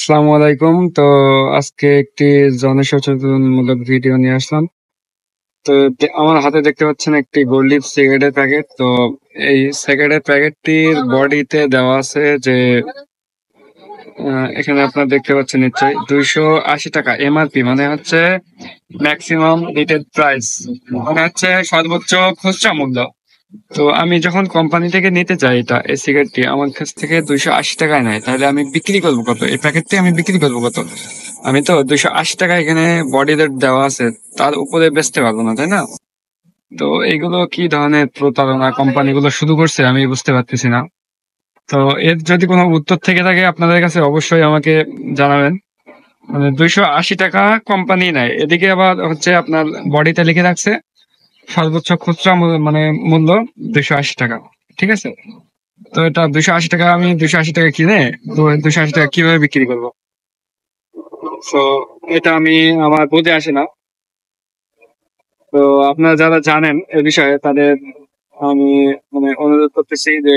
আসসালামু আলাইকুম। তো আজকে একটি জনসচেতনমূলক ভিডিও নিয়ে আসলাম। তো আমার হাতে দেখতে পাচ্ছেন একটি গোল্ড লিফ সিগারেটের প্যাকেট। তো এই সিগারেটের প্যাকেটটির বডিতে দেওয়া আছে যে এখানে আপনারা দেখতে পাচ্ছেন নিশ্চয়ই 280 টাকা এমআরপি, মানে হচ্ছে ম্যাক্সিমাম রিটেল প্রাইস, মানে হচ্ছে সর্বোচ্চ খুচরা মূল্য। তো আমি যখন কোম্পানি থেকে নিতে যাই এই সিগারেটটি আমার কাছ থেকে 280 টাকায় নেয়, তাহলে আমি বিক্রি করবো কত? এই প্যাকেটটি আমি বিক্রি করবো কত? আমি তো 280 টাকা এখানে বডি রেট দেওয়া আছে, তার উপরে বেচতে পারবো না, তাই না? তো এইগুলো কি ধরনের প্রতারণা কোম্পানিগুলো শুরু করছে আমি বুঝতে পারতেছি না। তো এর যদি কোনো উত্তর থেকে থাকে আপনাদের কাছে অবশ্যই আমাকে জানাবেন। মানে 280 টাকা কোম্পানি নেয়, এদিকে আবার হচ্ছে আপনার বডিতে লিখে রাখছে সর্বোচ্চ খুচরা মানে মূল্য 280 টাকা। ঠিক আছে, তো এটা 280 টাকা, আমি 280 টাকা কিনে তো 280 টাকা কিভাবে বিক্রি করবো? তো এটা আমি আমার বুঝে আসে না। তো আপনারা যারা জানেন এ বিষয়ে তাদের আমি মানে অনুরোধ করতেছি যে